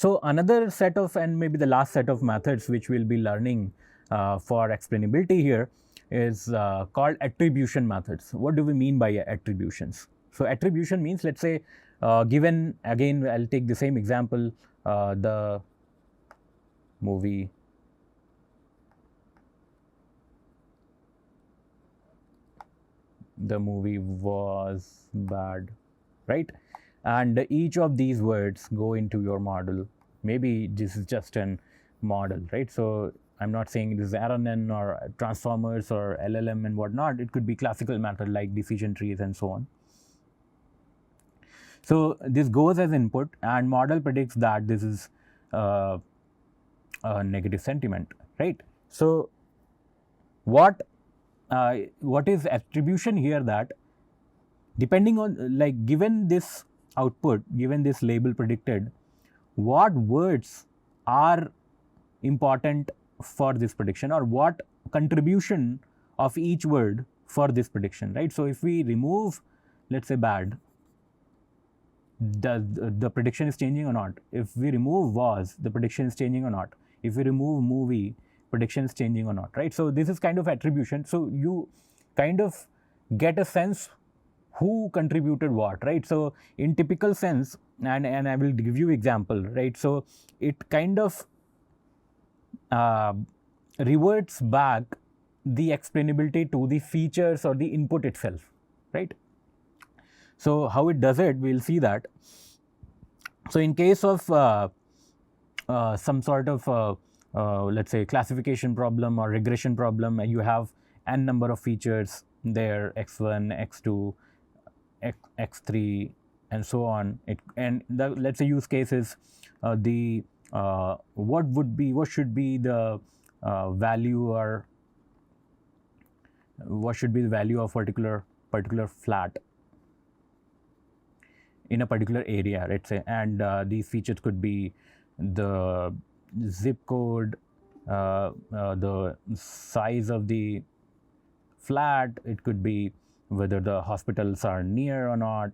So another set of, and maybe the last set of methods which we'll be learning for explainability here is called attribution methods. What do we mean by attributions? So attribution means, let's say, given, again, I'll take the same example, the movie was bad, right? And each of these words go into your model. Maybe this is just an model, right? So I'm not saying this is RNN or transformers or LLM and whatnot. It could be classical method like decision trees and so on. So this goes as input, and model predicts that this is a negative sentiment, right? So what is attribution here? That depending on, like, given this output, given this label predicted, what words are important for this prediction, or what contribution of each word for this prediction, right? So if we remove, let's say, bad, the prediction is changing or not? If we remove was, the prediction is changing or not? If we remove movie, prediction is changing or not, right? So this is kind of attribution. So you kind of get a sense who contributed what, right? So in typical sense, and I will give you example, right? So it kind of reverts back the explainability to the features or the input itself, right? So how it does it, we'll see that. So in case of some sort of let's say classification problem or regression problem, you have n number of features there, x1, x2, x3 and so on. And the, let's say, use case is what should be the value, or what should be the value of particular flat in a particular area, let's say. And these features could be the zip code, the size of the flat, it could be whether the hospitals are near or not,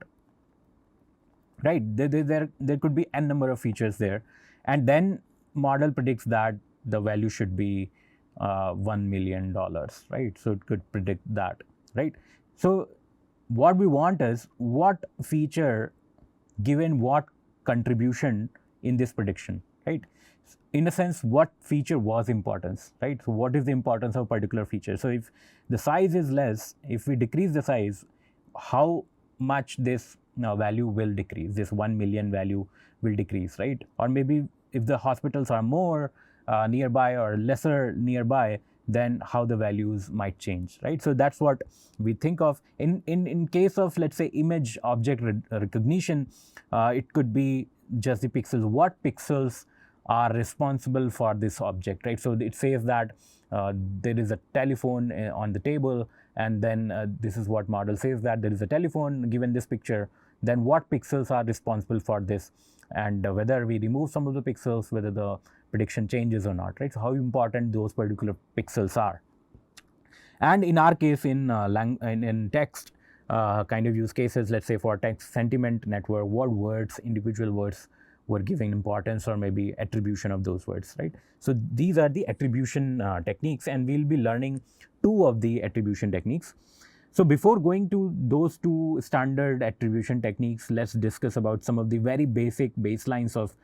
right? There could be n number of features there, and then model predicts that the value should be $1 million, right? So it could predict that, right? So what we want is what feature given what contribution in this prediction, right? In a sense, what feature was importance, right? So what is the importance of a particular feature? So if the size is less, if we decrease the size, how much this value will decrease, this 1 million value will decrease, right? Or maybe if the hospitals are more nearby or lesser nearby, then how the values might change, right? So that's what we think of. In case of, let's say, image object recognition, it could be just the pixels. What pixels are responsible for this object, right? So it says that there is a telephone on the table, and then this is what model says, that there is a telephone given this picture. Then what pixels are responsible for this, and whether we remove some of the pixels, whether the prediction changes or not, right? So how important those particular pixels are. And in our case, in text kind of use cases, let's say for text sentiment network, what words, individual words were given importance, or maybe attribution of those words, right? So these are the attribution techniques, and we'll be learning 2 of the attribution techniques. So before going to those 2 standard attribution techniques, let's discuss about some of the very basic baselines of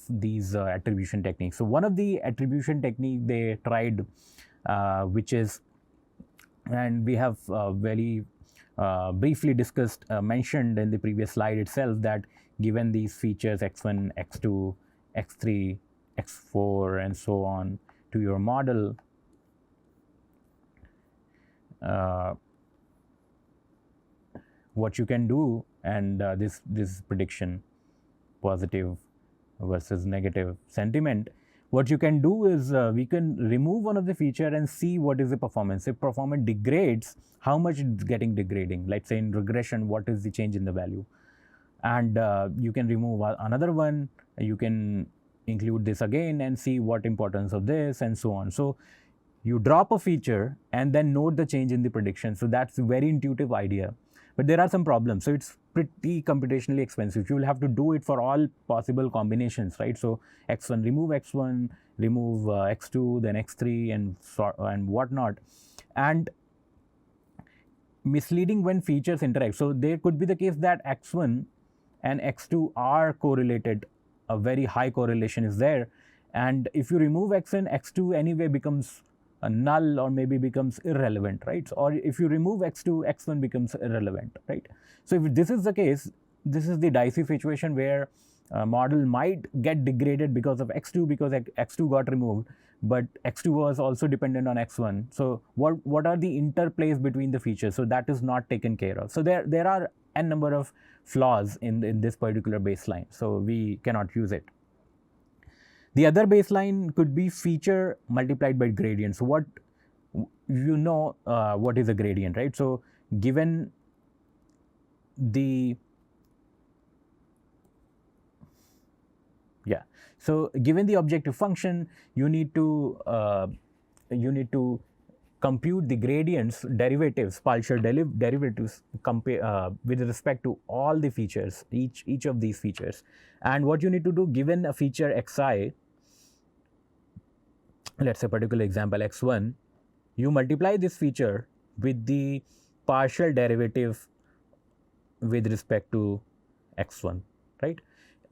these attribution techniques. So one of the attribution technique they tried, which is, and we have very briefly discussed, mentioned in the previous slide itself, that given these features x1, x2, x3, x4 and so on to your model, what you can do, and this prediction, positive versus negative sentiment, what you can do is we can remove one of the feature and see what is the performance. If performance degrades, how much it's getting degrading. Let's say in regression, what is the change in the value? And you can remove another one, you can include this again and see what importance of this and so on. So you drop a feature and then note the change in the prediction. So that's a very intuitive idea, but there are some problems. So it's pretty computationally expensive. You will have to do it for all possible combinations, right? So x1, remove x2, then x3, and whatnot. And misleading when features interact. So there could be the case that x1 and x2 are correlated, a very high correlation is there, and if you remove x1, x2 anyway becomes a null or maybe becomes irrelevant, right? Or if you remove x2, x1 becomes irrelevant, right? So if this is the case, this is the dicey situation where a model might get degraded because of x2, because x2 got removed, but x2 was also dependent on x1. So what are the interplays between the features? So that is not taken care of. So there are n number of flaws in this particular baseline, so we cannot use it. The other baseline could be feature multiplied by gradient. So what is a gradient, right? So given the objective function, you need to compute the gradients, derivatives, partial derivatives with respect to all the features, each of these features. And what you need to do, given a feature xi, let's say particular example x1, you multiply this feature with the partial derivative with respect to x1, right?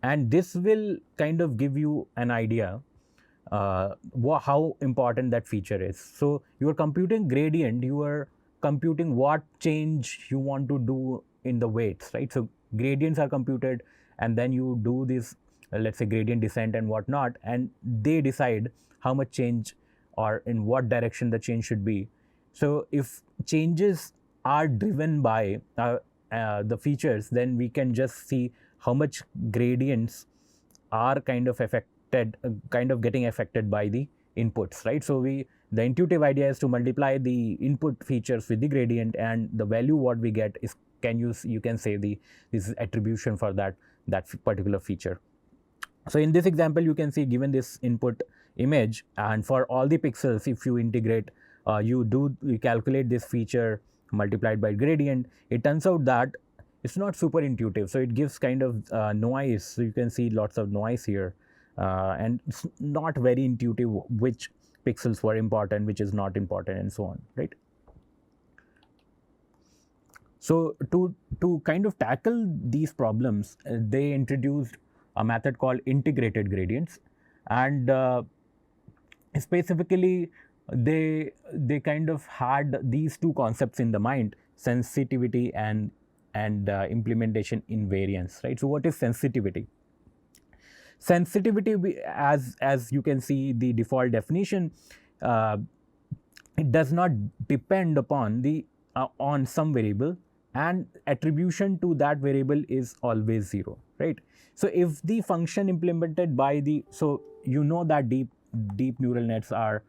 And this will kind of give you an idea how important that feature is. So you are computing gradient, you are computing what change you want to do in the weights, right? So gradients are computed, and then you do this, let's say gradient descent and whatnot, and they decide how much change or in what direction the change should be. So if changes are driven by the features, then we can just see how much gradients are kind of getting affected by the inputs, right? So the intuitive idea is to multiply the input features with the gradient, and the value what we get is you can say this is attribution for that particular feature. So in this example, you can see, given this input image, and for all the pixels, if you integrate, you calculate this feature multiplied by gradient, it turns out that it's not super intuitive. So it gives kind of noise. So you can see lots of noise here, and it's not very intuitive which pixels were important, which is not important, and so on, right? So to kind of tackle these problems, they introduced a method called integrated gradients, and specifically they kind of had these two concepts in the mind: sensitivity and implementation invariance, right? So what is sensitivity? Sensitivity, as you can see the default definition, it does not depend upon on some variable, and attribution to that variable is always 0, right? So if the function implemented by so you know that deep neural nets are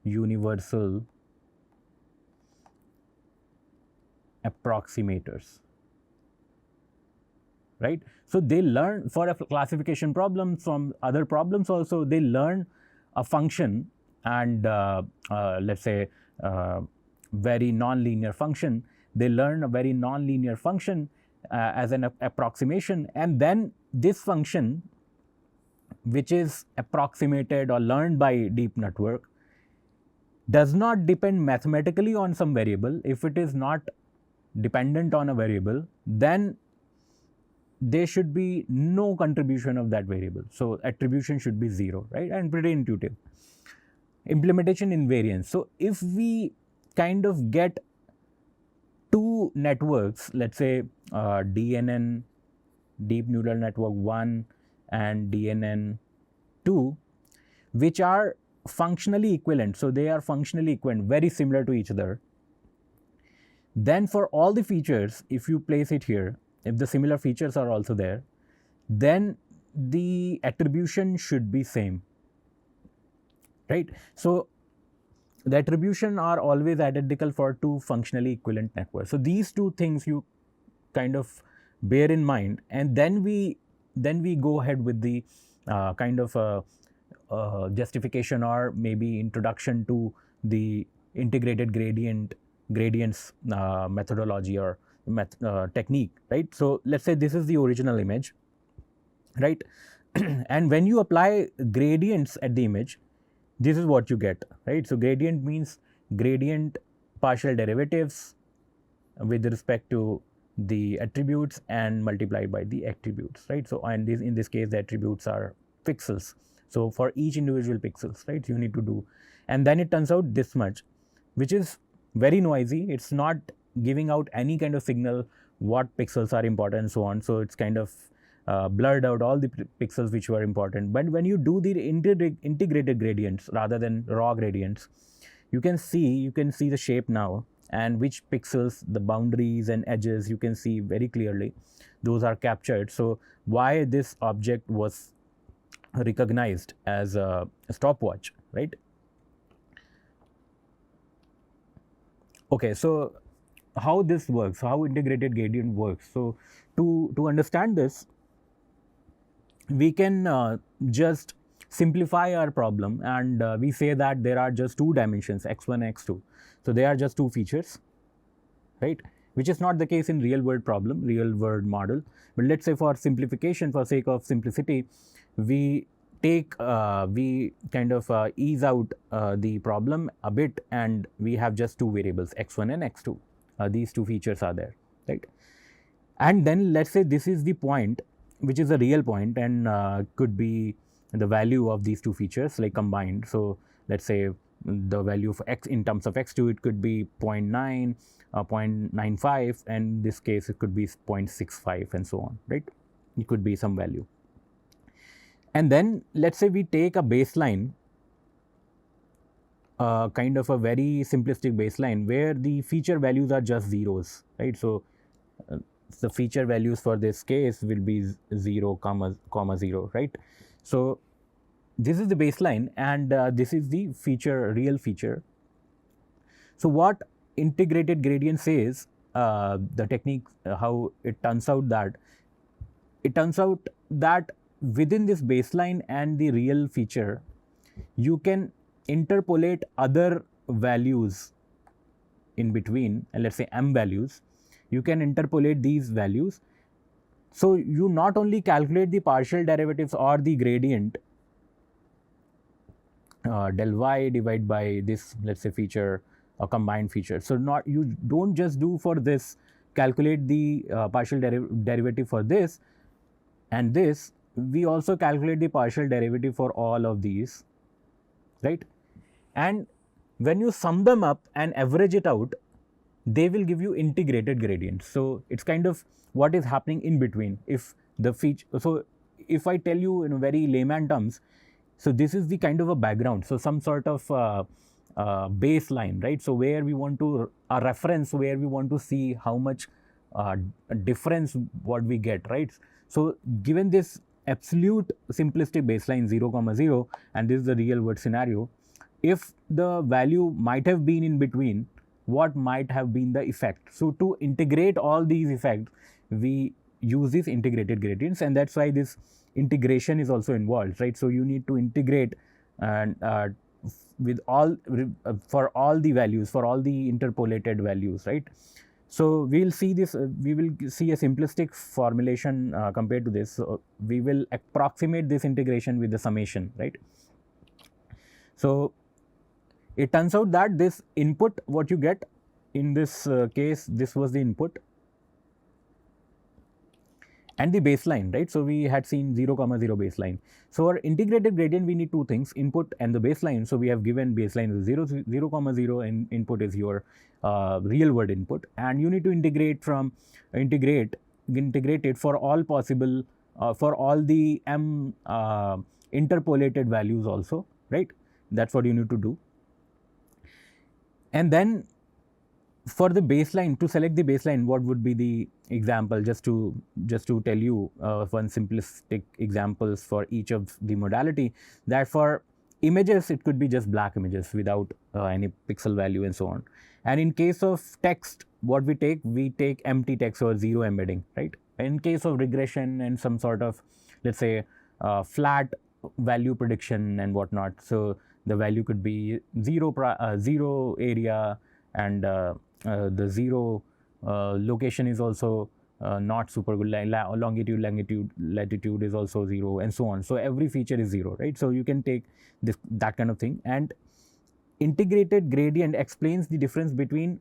universal approximators, right? So they learn for a classification problem, from other problems also, they learn a function, and let's say very nonlinear function. They learn a very nonlinear function as an approximation, and then this function, which is approximated or learned by deep network, does not depend mathematically on some variable. If it is not dependent on a variable, then there should be no contribution of that variable. So attribution should be 0, right? And pretty intuitive. Implementation invariance. So if we kind of get two networks, let's say DNN, deep neural network 1, and DNN 2, which are functionally equivalent, so they are functionally equivalent, very similar to each other, then for all the features, if you place it here, if the similar features are also there, then the attribution should be same, right? So the attribution are always identical for two functionally equivalent networks. So these two things you kind of bear in mind, and then we go ahead with the kind of justification or maybe introduction to the integrated gradients methodology or technique, right? So let's say this is the original image, right? And when you apply gradients at the image, this is what you get, right? So gradient means gradient partial derivatives with respect to the attributes and multiplied by the attributes, right? So and this, in this case, the attributes are pixels. So for each individual pixels, right, you need to do, and then it turns out this much, which is very noisy. It's not giving out any kind of signal what pixels are important and so on. So it's kind of blurred out all the pixels which were important. But when you do the integrated gradients rather than raw gradients, you can see the shape now, and which pixels, the boundaries and edges, you can see very clearly. Those are captured. So why this object was recognized as a stopwatch, right? Okay, so how this works, how integrated gradient works. So to understand this, we can just simplify our problem, and we say that there are just two dimensions, x1 x2. So they are just two features, right? Which is not the case in real world problem, real world model. But let's say for simplification, for sake of simplicity, we take we kind of ease out the problem a bit, and we have just two variables, x1 and x2. These two features are there, right? And then let's say this is the point which is a real point, and could be the value of these two features like combined. So let's say the value of x in terms of x2, it could be 0.9, 0.95, and in this case it could be 0.65 and so on, right? It could be some value. And then let's say we take a baseline, kind of a very simplistic baseline where the feature values are just zeros, right? So the feature values for this case will be 0, comma 0, right? So this is the baseline, and this is the feature, real feature. So what integrated gradient says, the technique, how it turns out that within this baseline and the real feature, you can interpolate other values in between, and let's say m values. You can interpolate these values. So you not only calculate the partial derivatives or the gradient del y divided by this, let's say, feature, a combined feature. So not, you don't just do for this, calculate the partial derivative for this and this. We also calculate the partial derivative for all of these, right? And when you sum them up and average it out, they will give you integrated gradients. So it's kind of what is happening in between. If the feature, so if I tell you in very layman terms, so this is the kind of a background, so some sort of baseline, right? So where we want to, a reference where we want to see how much difference what we get, right? So given this absolute simplistic baseline 0, 0, and this is the real world scenario, if the value might have been in between, what might have been the effect? So to integrate all these effects, we use these integrated gradients, and that's why this integration is also involved, right? So you need to integrate and with all for all the values, for all the interpolated values, right? So we'll see this, we will see a simplistic formulation compared to this. So we will approximate this integration with the summation, right? So it turns out that this input, what you get in this case, this was the input and the baseline, right? So we had seen 0, 0 baseline. So our integrated gradient, we need two things, input and the baseline. So we have given baseline is 0, 0, 0, and input is your real world input, and you need to integrate it for all possible, for all the m interpolated values also, right? That's what you need to do. And then for the baseline, to select the baseline, what would be the example? Just to tell you one simplistic examples for each of the modality, that for images it could be just black images without any pixel value and so on. And in case of text, what we take empty text or zero embedding, right? In case of regression and some sort of, let's say, flat value prediction and whatnot, so the value could be 0 area, and the 0 location is also not super good, longitude, latitude is also 0, and so on. So every feature is 0, right? So you can take that kind of thing. And integrated gradient explains the difference between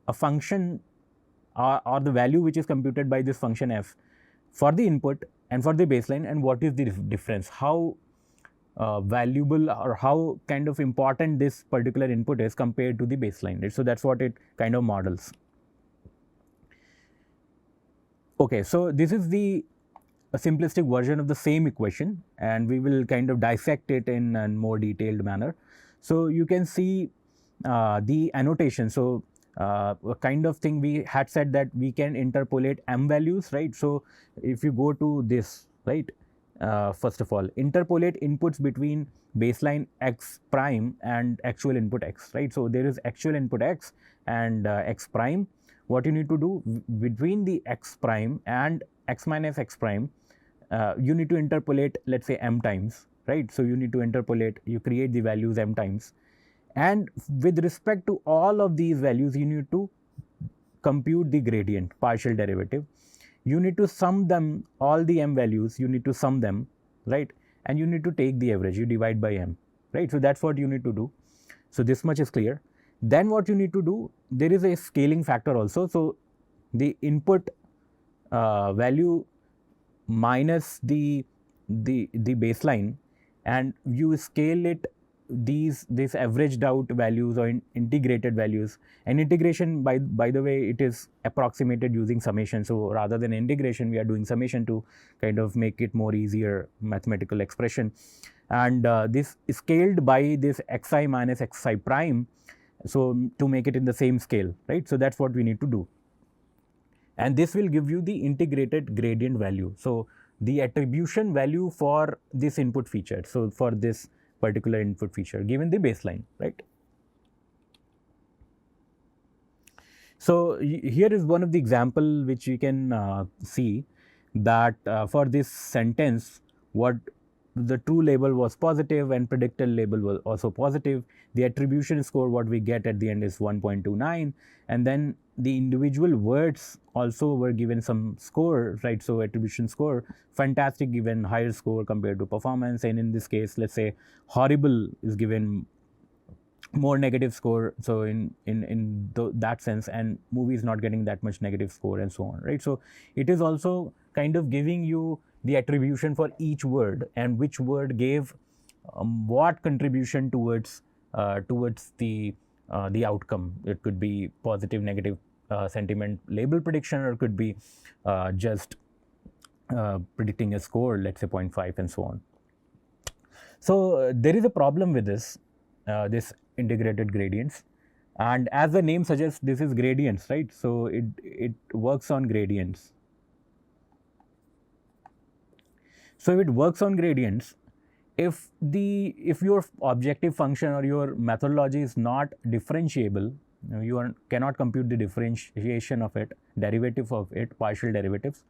a function or the value which is computed by this function f for the input and for the baseline, and what is the difference, how valuable or how kind of important this particular input is compared to the baseline, right? So that's what it kind of models. Okay, so this is a simplistic version of the same equation, and we will kind of dissect it in a more detailed manner. So you can see the annotation. So a kind of thing, we had said that we can interpolate m values, right? So if you go to this, right, first of all, interpolate inputs between baseline x prime and actual input x, right? So there is actual input x and x prime. What you need to do between the x prime and x minus x prime, you need to interpolate, let's say, m times, right? So you need to interpolate, you create the values m times, and with respect to all of these values, you need to compute the gradient, partial derivative. You need to sum them, all the m values, you need to sum them, right? And you need to take the average, you divide by m, right? So that's what you need to do. So this much is clear. Then what you need to do, there is a scaling factor also. So the input value minus the baseline, and you scale it, these averaged out values or integrated values. And integration, by the way, it is approximated using summation. So rather than integration, we are doing summation to kind of make it more easier mathematical expression. And this is scaled by this xi minus xi prime, so to make it in the same scale, right? So that's what we need to do. And this will give you the integrated gradient value. So the attribution value for this input feature, so for this particular input feature given the baseline, right? So here is one of the example which we can see that for this sentence, what the true label was positive and predicted label was also positive. The attribution score, what we get at the end, is 1.29, and then the individual words also were given some score, right? So attribution score, fantastic, given higher score compared to performance, and in this case, let's say horrible is given more negative score. So in that sense, and movie is not getting that much negative score, and so on, right? So it is also kind of giving you the attribution for each word, and which word gave what contribution towards the outcome. It could be positive, negative sentiment label prediction, or it could be just predicting a score, let's say 0.5, and so on. So there is a problem with this integrated gradients, and as the name suggests, this is gradients, right? So it works on gradients. So if it works on gradients, if your objective function or your methodology is not differentiable, you cannot compute the differentiation of it, derivative of it, partial derivatives,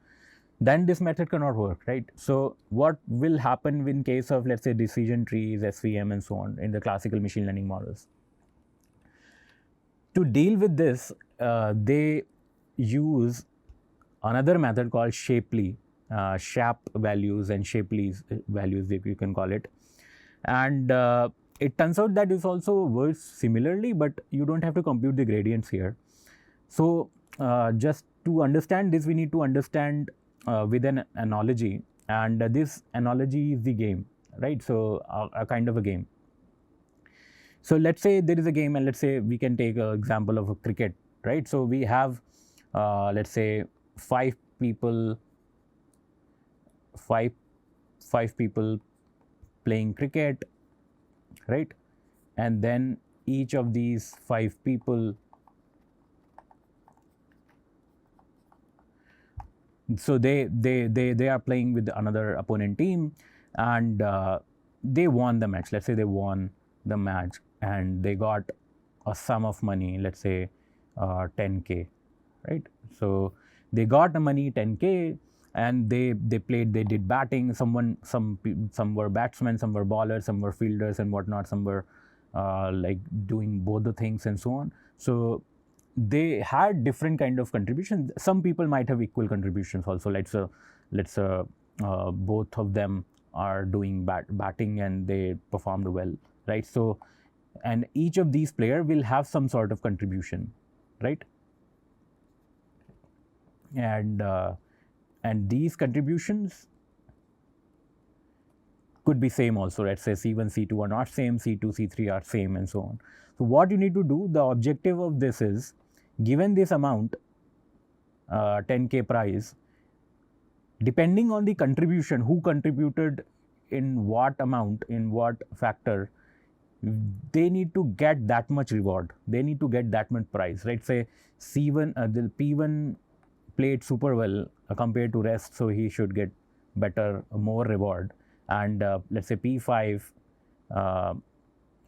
then this method cannot work, right? So what will happen in case of, let's say, decision trees, SVM, and so on in the classical machine learning models? To deal with this, they use another method called Shapley, SHAP values and Shapley's values, if you can call it. And it turns out that this also works similarly, but you don't have to compute the gradients here. So just to understand this, we need to understand with an analogy, and this analogy is the game, right? So a kind of a game. So let's say there is a game, and let's say we can take an example of a cricket, right? So we have let's say five people playing cricket, right? And then each of these 5 people, so they are playing with another opponent team, and they won the match. Let's say they won the match and they got a sum of money, let's say 10K, right? So they got the money 10K, and they did batting. Some were batsmen, some were bowlers, some were fielders and whatnot, some were like doing both the things and so on. So they had different kind of contributions. Some people might have equal contributions also. Let's both of them are doing batting and they performed well, right? So, and each of these players will have some sort of contribution, right? And these contributions could be same also. Let's say C1, C2 are not same, C2, C3 are same, and so on. So what you need to do, the objective of this is, given this amount, 10K prize, depending on the contribution, who contributed in what amount, in what factor, they need to get that much reward. They need to get that much prize, right? Say C1, the P1 played super well compared to rest, so he should get more reward. And let's say P5,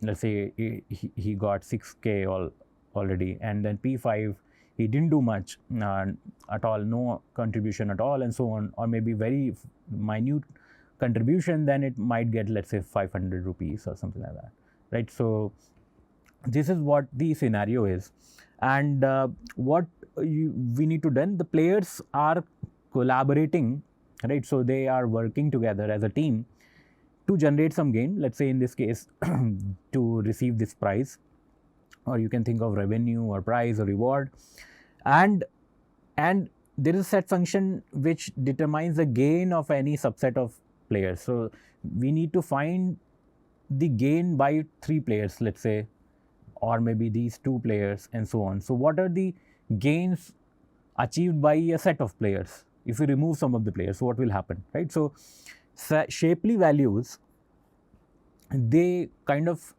let's say he got 6K already, and then P5 he didn't do much at all, no contribution at all, and so on, or maybe very minute contribution, then it might get, let's say, 500 rupees or something like that, right? So this is what the scenario is. And what we need to do, the players are collaborating, right? So they are working together as a team to generate some gain, let's say in this case to receive this prize, or you can think of revenue or prize or reward. And there is a set function which determines the gain of any subset of players. So we need to find the gain by 3 players, let's say, or maybe these 2 players, and so on. So what are the gains achieved by a set of players? If we remove some of the players, so what will happen, right? So Shapley values, they kind of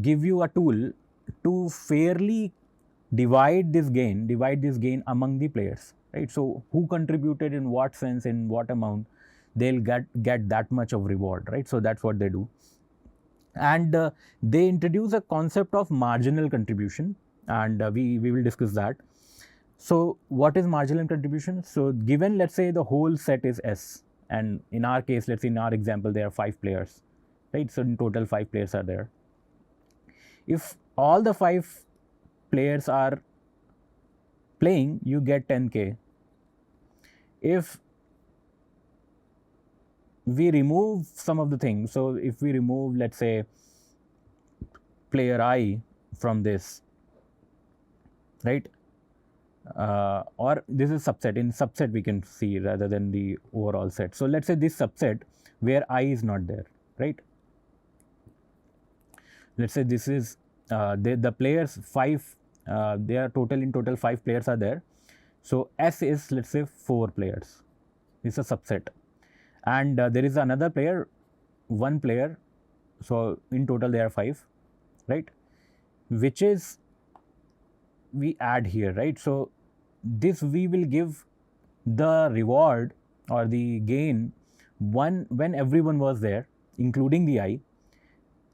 give you a tool to fairly divide this gain among the players, right? So who contributed in what sense, in what amount, they'll get that much of reward, right? So that's what they do. And they introduce a concept of marginal contribution, and we will discuss that. So what is marginal contribution? So given, let's say, the whole set is S, and in our case, let's say in our example, there are 5 players, right? So in total 5 players are there. If all the 5 players are playing, you get 10K. If we remove some of the things, so if we remove, let's say, player I from this, right? Or this is subset. In subset we can see rather than the overall set. So let's say this subset where I is not there, right? Let's say this is the players 5, they are in total 5 players are there. So S is, let's say, 4 players. This is a subset. And there is another player, 1 player. So in total there are 5, right? Which is, we add here, right? So this we will give the reward or the gain when everyone was there, including the I,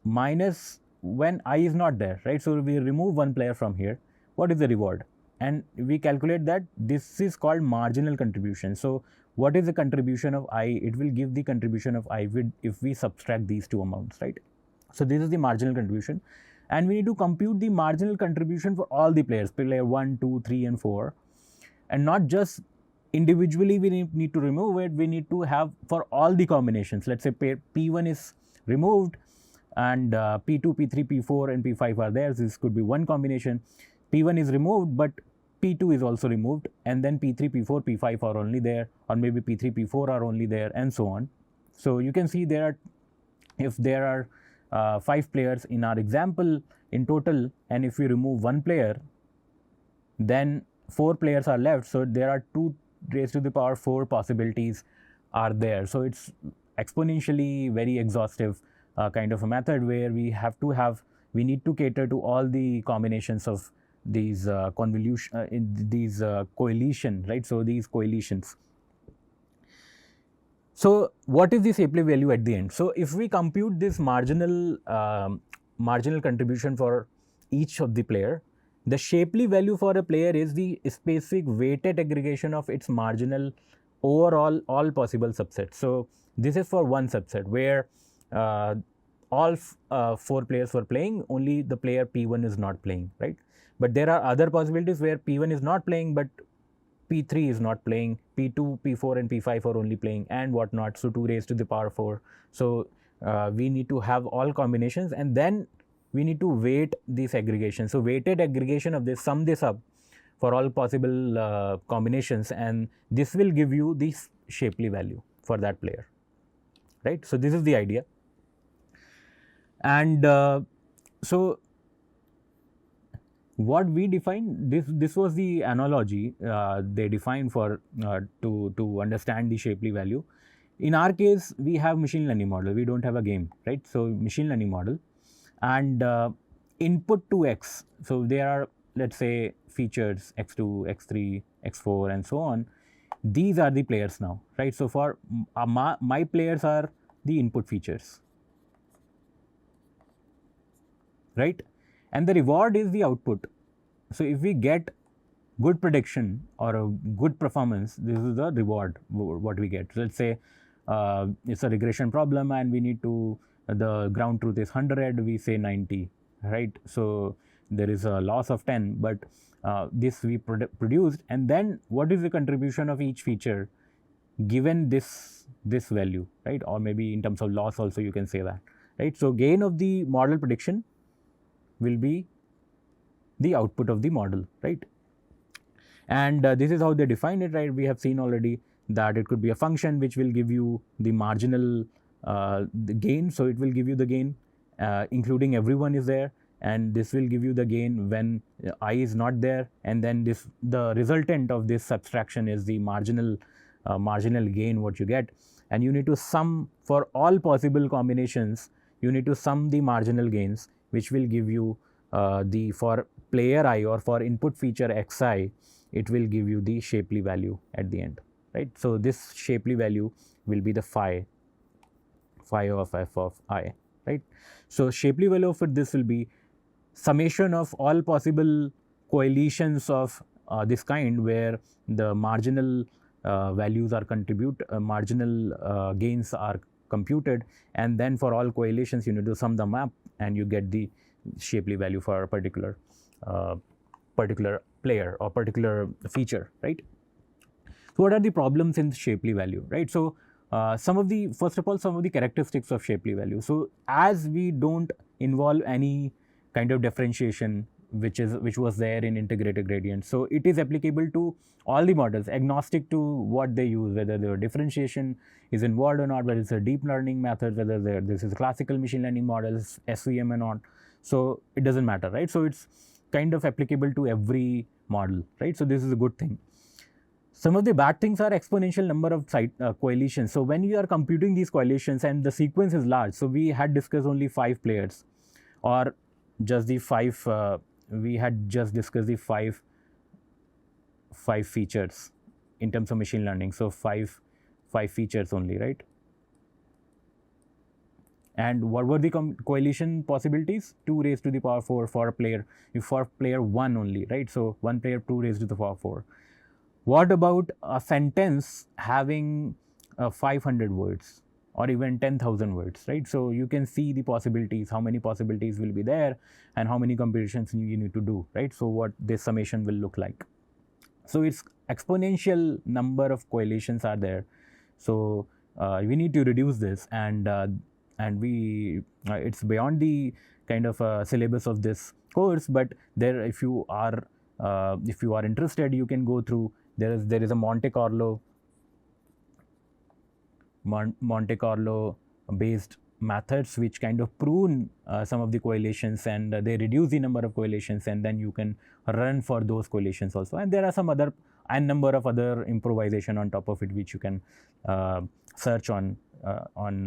minus when I is not there, right? So we remove 1 player from here. What is the reward? And we calculate that this is called marginal contribution. So what is the contribution of I? It will give the contribution of I if we subtract these 2 amounts, right? So this is the marginal contribution, and we need to compute the marginal contribution for all the players, player 1, 2, 3 and 4, and not just individually we need to remove it, we need to have for all the combinations. Let's say P1 is removed and P2, P3, P4 and P5 are there. This could be one combination. P1 is removed, but P2 is also removed, and then P3, P4, P5 are only there, or maybe P3, P4 are only there, and so on. So you can see if there are 5 players in our example in total, and if we remove 1 player, then 4 players are left. So there are 2 raised to the power 4 possibilities are there. So it's exponentially very exhaustive kind of a method where we need to cater to all the combinations of these coalition, right? So these coalitions. So what is the Shapley value at the end? So if we compute this marginal contribution for each of the player, the Shapley value for a player is the specific weighted aggregation of its marginal overall all possible subsets. So this is for one subset where all 4 players were playing, only the player P1 is not playing, right? But there are other possibilities where P1 is not playing, but P3 is not playing, P2, P4 and P5 are only playing and whatnot, so 2 raised to the power 4. So we need to have all combinations, and then we need to weight this aggregation. So weighted aggregation of this, sum this up for all possible combinations, and this will give you the Shapley value for that player, right? So this is the idea. And so what we defined, this was the analogy they defined for to understand the Shapley value. In our case, we have machine learning model, we don't have a game, right? So machine learning model, and input to X, so there are, let's say, features X2, X3, X4 and so on. These are the players now, right? So for my players are the input features, right? And the reward is the output. So if we get good prediction or a good performance, this is the reward what we get. So let's say it's a regression problem and we need to, the ground truth is 100, we say 90, right? So there is a loss of 10, but this we produced, and then what is the contribution of each feature given this value, right? Or maybe in terms of loss also you can say that, right? So gain of the model prediction will be the output of the model, right? And this is how they define it, right? We have seen already that it could be a function which will give you the marginal the gain. So it will give you the gain including everyone is there, and this will give you the gain when I is not there, and then this, the resultant of this subtraction is the marginal gain what you get, and you need to sum for all possible combinations, you need to sum the marginal gains, which will give you the, for player I or for input feature xi, it will give you the Shapley value at the end, right? So this Shapley value will be the phi of f of I, right? So Shapley value for this will be summation of all possible coalitions of this kind where the marginal values are marginal gains are computed, and then for all coalitions you need to sum them up and you get the Shapley value for a particular player or particular feature, right? So what are the problems in Shapley value, right? So first of all, some of the characteristics of Shapley value. So as we don't involve any kind of differentiation which was there in integrated gradient, so it is applicable to all the models, agnostic to what they use, whether their differentiation is involved or not, whether it's a deep learning method, whether this is classical machine learning models, SVM or not. So it doesn't matter, right? So it's kind of applicable to every model, right? So this is a good thing. Some of the bad things are exponential number of coalitions. So when you are computing these coalitions and the sequence is large, so we had discussed only 5 players, or just the 5, we had just discussed the 5 features in terms of machine learning. So 5 features only, right? And what were the coalition possibilities? 2 raised to the power 4 for a player, for player 1 only, right? So 1 player 2 raised to the power 4. What about a sentence having 500 words or even 10,000 words, right? So you can see the possibilities, how many possibilities will be there and how many computations you need to do, right? So what this summation will look like. So it's exponential number of coalitions are there. So we need to reduce this, and we it's beyond the kind of syllabus of this course, but there, if you are interested, you can go through. There is a Monte Carlo based methods which kind of prune some of the correlations, and they reduce the number of correlations, and then you can run for those correlations also. And there are some other number of other improvisation on top of it which you can search on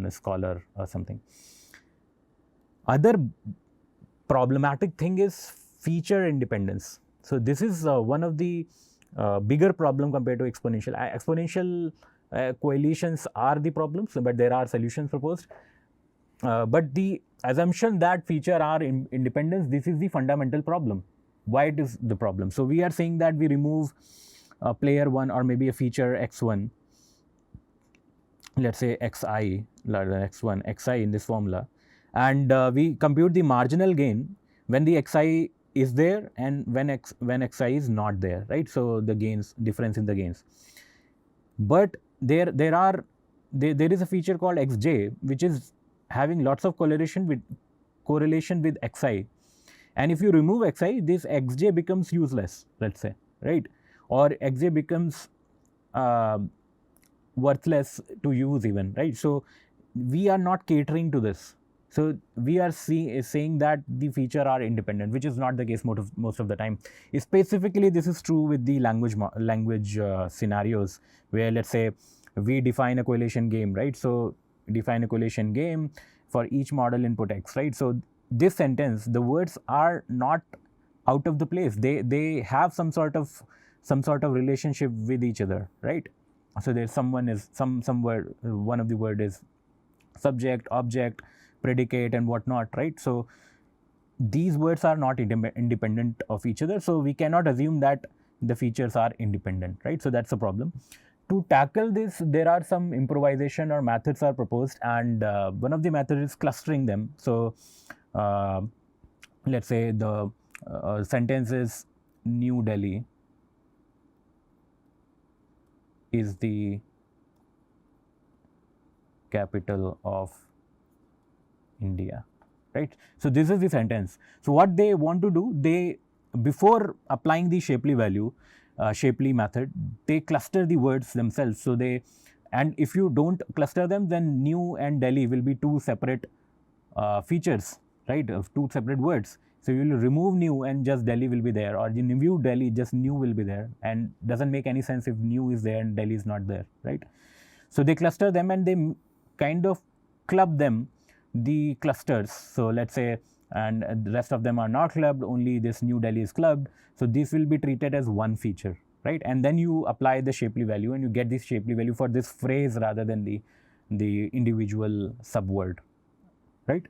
Scholar or something. Other problematic thing is feature independence. So this is one of the bigger problem compared to exponential. Exponential coalitions are the problems, but there are solutions proposed. But the assumption that feature are independence, this is the fundamental problem. Why it is the problem? So we are saying that we remove player 1 or maybe a feature x1, let's say xi, the x1, xi in this formula, and we compute the marginal gain when the xi is there and when xi is not there, right? So the gains, difference in the gains. But there is a feature called xj, which is having lots of correlation with xi, and if you remove xi, this xj becomes useless, let's say, right? Or xj becomes worthless to use even, right? So we are not catering to this. So we are saying that the feature are independent, which is not the case most of the time. Specifically, this is true with the language scenarios where, let's say, we define a correlation game, right? So define a correlation game for each model input x, right? So this sentence, the words are not out of the place. They have some sort of relationship with each other, right? So there's some word, one of the word is subject, object, predicate, and whatnot, right? So these words are not independent of each other, so we cannot assume that the features are independent, right? So that's a problem. To tackle this, there are some improvisation or methods are proposed, and one of the methods is clustering them. So let's say the sentence is New Delhi is the capital of India, right? So this is the sentence. So what they want to do, they, before applying the Shapley value, Shapley method, they cluster the words themselves. So they, and if you don't cluster them, then New and Delhi will be two separate features, right? Of two separate words. So you will remove New and just Delhi will be there, or you remove Delhi, just New will be there, and doesn't make any sense if New is there and Delhi is not there, right? So they cluster them and they kind of club them, the clusters. So let's say, and the rest of them are not clubbed, only this New Delhi is clubbed. So this will be treated as one feature, right? And then you apply the Shapley value and you get this Shapley value for this phrase rather than the individual subword, right?